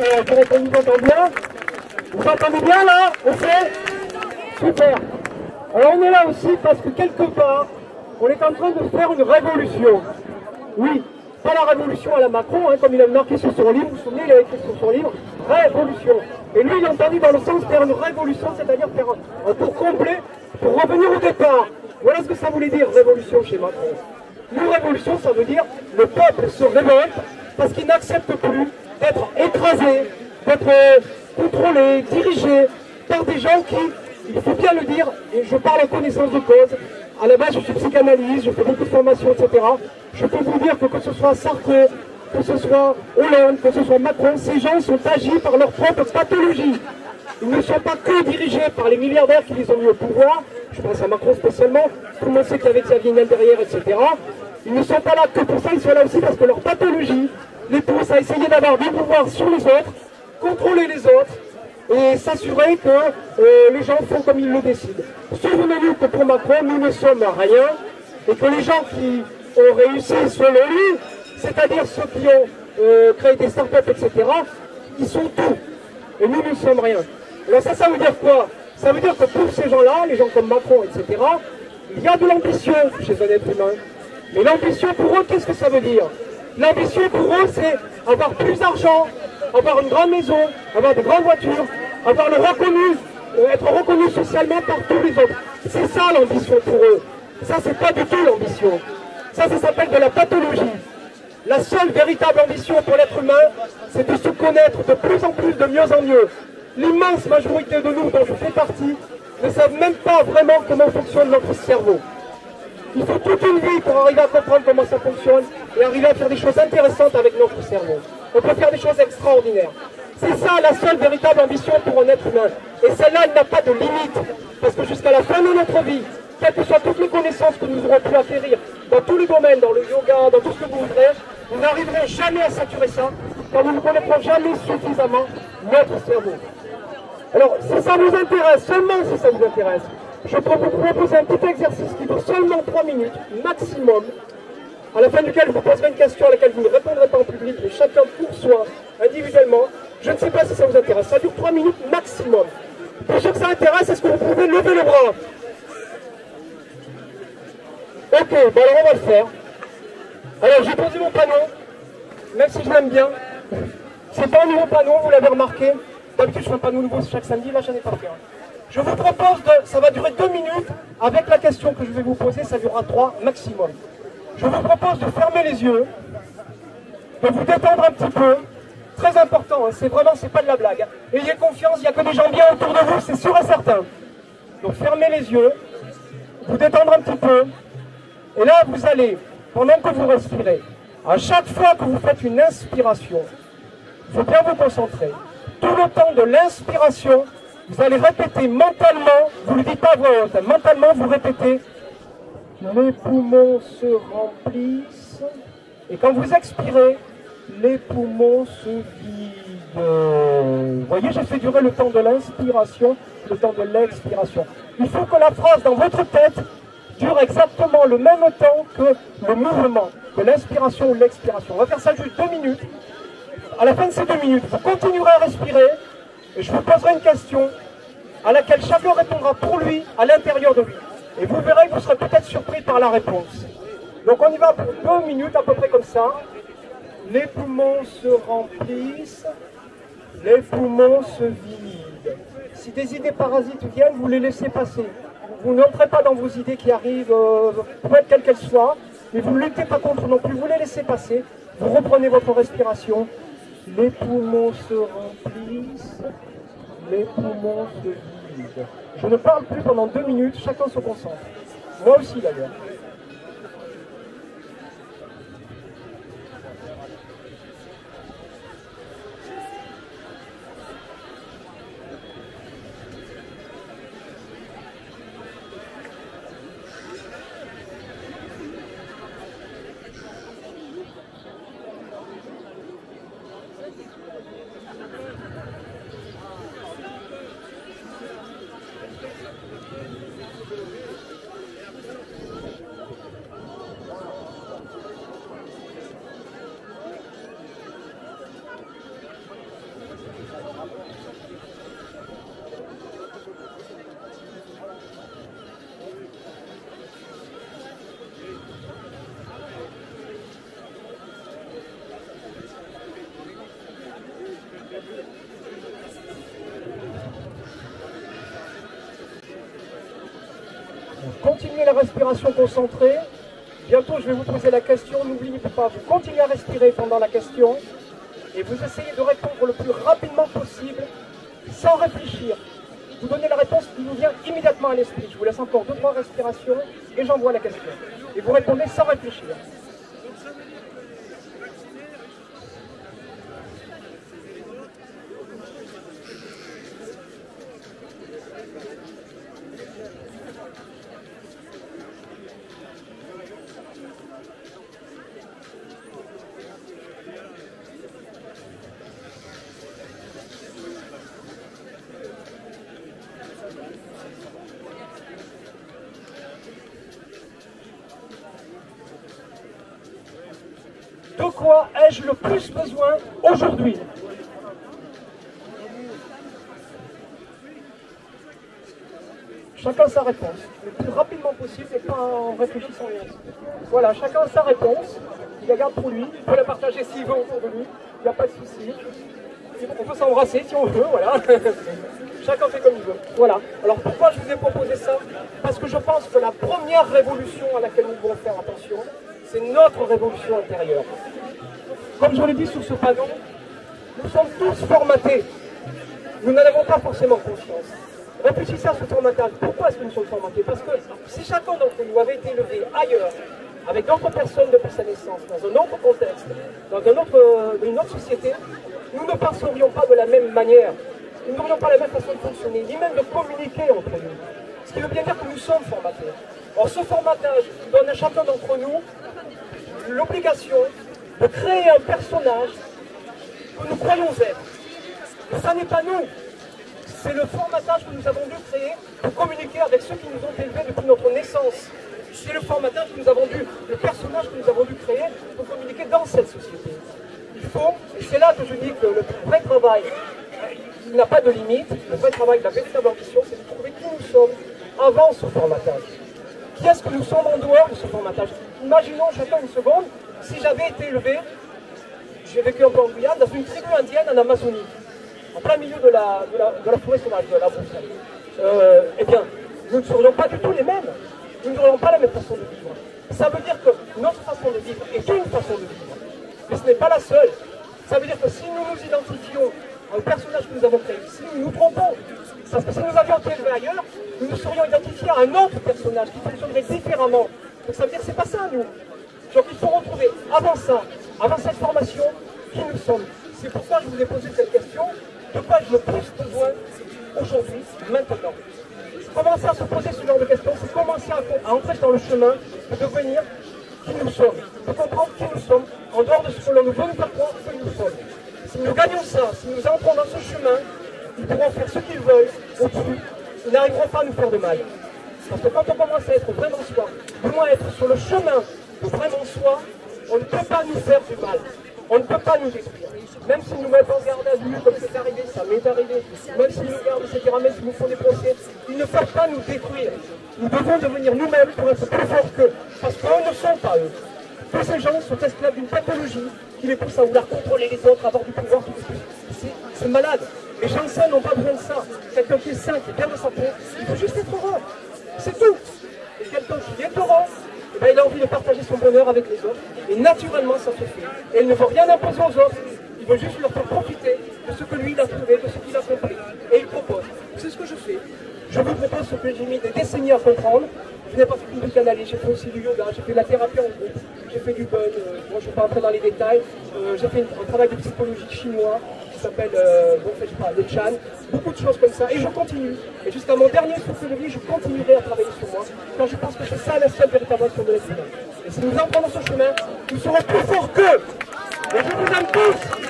qu'on nous entend bien. Vous entendez bien là? Ok? Super. Alors on est là aussi parce que quelque part, on est en train de faire une révolution. Oui, pas la révolution à la Macron, hein, comme il a marqué sur son livre, vous vous souvenez, il a écrit sur son livre, révolution. Et lui, il a entendu dans le sens faire une révolution, c'est-à-dire faire un tour complet pour revenir au départ. Voilà ce que ça voulait dire, révolution chez Macron. Une révolution, ça veut dire le peuple se révolte parce qu'il n'accepte plus d'être écrasé, d'être contrôlé, dirigé par des gens qui, il faut bien le dire, et je parle en connaissance de cause, à la base je suis psychanalyste, je fais beaucoup de formations, etc. Je peux vous dire que ce soit Sarko, que ce soit Hollande, que ce soit Macron, ces gens sont agis par leur propre pathologie. Ils ne sont pas que dirigés par les milliardaires qui les ont mis au pouvoir, je pense à Macron spécialement, tout le monde sait qu'il y avait Xavier Niel derrière, etc. Ils ne sont pas là que pour ça, ils sont là aussi parce que leur pathologie les pousse à essayer d'avoir du pouvoir sur les autres, contrôler les autres, et s'assurer que les gens font comme ils le décident. Souvenez-vous que pour Macron, nous ne sommes rien, et que les gens qui ont réussi selon lui, c'est-à-dire ceux qui ont créé des startups, etc., ils sont tout, et nous ne sommes rien. Alors ça veut dire quoi? Ça veut dire que pour ces gens-là, les gens comme Macron, etc., il y a de l'ambition chez un être humain. Mais l'ambition pour eux, qu'est-ce que ça veut dire? L'ambition pour eux, c'est avoir plus d'argent, avoir une grande maison, avoir de grandes voitures, avoir le reconnu, être reconnu socialement par tous les autres. C'est ça l'ambition pour eux. Ça, c'est pas du tout l'ambition. Ça s'appelle de la pathologie. La seule véritable ambition pour l'être humain, c'est de se connaître de plus en plus, de mieux en mieux. L'immense majorité de nous, dont je fais partie, ne savent même pas vraiment comment fonctionne notre cerveau. Il faut toute une vie pour arriver à comprendre comment ça fonctionne et arriver à faire des choses intéressantes avec notre cerveau. On peut faire des choses extraordinaires. C'est ça la seule véritable ambition pour un être humain. Et celle-là, elle n'a pas de limite. Parce que jusqu'à la fin de notre vie, quelles que soient toutes les connaissances que nous aurons pu acquérir dans tous les domaines, dans le yoga, dans tout ce que vous voudrez, vous n'arriverez jamais à saturer ça quand vous ne connaîtrez jamais suffisamment notre cerveau. Alors, si ça vous intéresse, seulement si ça vous intéresse, je peux vous proposer un petit exercice qui dure seulement 3 minutes, maximum, à la fin duquel je vous poserai une question à laquelle vous ne répondrez pas en public, mais chacun pour soi, individuellement. Je ne sais pas si ça vous intéresse, ça dure 3 minutes maximum. Pour ceux que ça intéresse, est-ce que vous pouvez lever le bras? Ok, bon alors on va le faire. Alors j'ai posé mon panneau, même si je l'aime bien. C'est pas un nouveau panneau, vous l'avez remarqué. D'habitude je fais un panneau nouveau chaque samedi, là j'en ai pas fait un. Je vous propose ça va durer 2 minutes, avec la question que je vais vous poser, ça durera 3 maximum. Je vous propose de fermer les yeux, de vous détendre un petit peu, très important, hein, c'est pas de la blague. Hein. Ayez confiance, il n'y a que des gens bien autour de vous, c'est sûr et certain. Donc fermez les yeux, vous détendre un petit peu, et là vous allez, pendant que vous respirez, à chaque fois que vous faites une inspiration, il faut bien vous concentrer. Tout le temps de l'inspiration, vous allez répéter mentalement, vous ne le dites pas à voix haute, hein, mentalement vous répétez « Les poumons se remplissent » et quand vous expirez, les poumons se vident. Vous voyez, j'ai fait durer le temps de l'inspiration, le temps de l'expiration. Il faut que la phrase dans votre tête dure exactement le même temps que le mouvement, que l'inspiration ou l'expiration. On va faire ça juste 2 minutes. À la fin de ces 2 minutes, vous continuerez à respirer et je vous poserai une question à laquelle chacun répondra pour lui, à l'intérieur de lui. Et vous verrez que vous serez peut-être surpris par la réponse. Donc on y va pour 2 minutes à peu près comme ça. Les poumons se remplissent, les poumons se vident. Si des idées parasites viennent, vous les laissez passer. Vous n'entrez pas dans vos idées qui arrivent, peut-être quelles qu'elles soient, mais vous ne luttez pas contre non plus, vous les laissez passer. Vous reprenez votre respiration. Les poumons se remplissent, les poumons se vident. Je ne parle plus pendant 2 minutes, chacun se concentre. Moi aussi d'ailleurs. continuez la respiration concentrée. Bientôt, je vais vous poser la question. N'oubliez pas, vous continuez à respirer pendant la question. Et vous essayez de répondre le plus rapidement possible, sans réfléchir. Vous donnez la réponse qui vous vient immédiatement à l'esprit. Je vous laisse encore 2-3 respirations et j'envoie la question. Et vous répondez sans réfléchir. De quoi ai-je le plus besoin aujourd'hui? Chacun sa réponse, le plus rapidement possible et pas en réfléchissant rien. Voilà, chacun sa réponse, il la garde pour lui, il peut la partager s'il veut autour de lui, il n'y a pas de souci. On peut s'embrasser si on veut, voilà. Chacun fait comme il veut. Voilà. Alors pourquoi je vous ai proposé ça? Parce que je pense que la première révolution à laquelle nous devons faire attention, c'est notre révolution intérieure. Comme je vous l'ai dit sur ce panneau, nous sommes tous formatés. Nous n'en avons pas forcément conscience. Réfléchissez à ce formatage. Pourquoi est-ce que nous sommes formatés? Parce que si chacun d'entre nous avait été élevé ailleurs, avec d'autres personnes depuis sa naissance, dans un autre contexte, dans une autre société, nous ne penserions pas de la même manière. Nous n'aurions pas la même façon de fonctionner, ni même de communiquer entre nous. Ce qui veut bien dire que nous sommes formatés. Or, ce formatage donne à chacun d'entre nous l'obligation de créer un personnage que nous croyons être. Et ça n'est pas nous. C'est le formatage que nous avons dû créer pour communiquer avec ceux qui nous ont élevés depuis notre naissance. C'est le formatage que nous avons dû, le personnage que nous avons dû créer pour communiquer dans cette société. Il faut, et c'est là que je dis que le vrai travail, il n'a pas de limite, le vrai travail, la véritable ambition, c'est de trouver qui nous sommes avant ce formatage. Qui est-ce que nous sommes en dehors de ce formatage? Imaginons chacun une seconde, si j'avais été élevé, j'ai vécu un peu en Guyane, dans une tribu indienne en Amazonie, en plein milieu de la forêt sauvage, de la broussaille. Eh bien, nous ne serions pas du tout les mêmes. Nous n'aurions pas la même façon de vivre. Ça veut dire que notre façon de vivre est une façon de vivre. Mais ce n'est pas la seule. Ça veut dire que si nous nous identifions à un personnage que nous avons créé, si nous nous trompons, parce que si nous avions été élevés ailleurs, nous nous serions identifiés à un autre personnage qui fonctionnerait différemment. Donc ça veut dire que ce n'est pas ça, nous. Donc il faut retrouver, avant ça, avant cette formation, qui nous sommes. C'est pourquoi je vous ai posé cette question. De quoi ai-je le plus besoin aujourd'hui, maintenant? Commencer à se poser ce genre de questions, c'est commencer à entrer dans le chemin de devenir qui nous sommes, de comprendre qui nous sommes, en dehors de ce que l'on nous veut nous faire croire que nous sommes. Si nous gagnons ça, si nous entrons dans ce chemin, ils pourront faire ce qu'ils veulent au-dessus, ils n'arriveront pas à nous faire de mal. Parce que quand on commence à être vraiment soi, du moins être sur le chemin de vraiment soi, on ne peut pas nous faire du mal. On ne peut pas nous détruire. Même si nous mettons en garde à vue, comme c'est arrivé, ça m'est arrivé, même s'ils nous gardent, etc., même s'ils nous font des procès, ils ne peuvent pas nous détruire. Nous devons devenir nous-mêmes pour être plus forts qu'eux. Parce qu'eux ne sont pas eux. Tous ces gens sont esclaves d'une pathologie qui les pousse à vouloir contrôler les autres, avoir du pouvoir, tout ça. C'est malade. Les gens sains n'ont pas besoin de ça. Quelqu'un qui est sain, qui est bien dans sa peau, il faut juste être heureux. C'est tout. Et quelqu'un qui est heureux, eh bien, il a envie de partager son bonheur avec les autres. Et naturellement, ça se fait. Et il ne veut rien imposer aux autres. Il veut juste leur faire profiter de ce que lui, il a trouvé, de ce qu'il a compris. Et il propose. C'est ce que je fais. Je vous propose ce que j'ai mis des décennies à comprendre. Je n'ai pas fait que du canalier, j'ai fait aussi du yoga, j'ai fait de la thérapie en groupe, j'ai fait du bun, bon, je ne vais pas entrer dans les détails. J'ai fait un travail de psychologie chinois qui s'appelle, bon, je sais pas, le Chan. Beaucoup de choses comme ça. Et je continue. Et jusqu'à mon dernier souffle de vie, je continuerai à travailler sur moi. Car je pense que c'est ça la seule véritable action de l'être humain. Et si nous entrons dans ce chemin, nous serons plus forts qu'eux. Et je vous aime tous.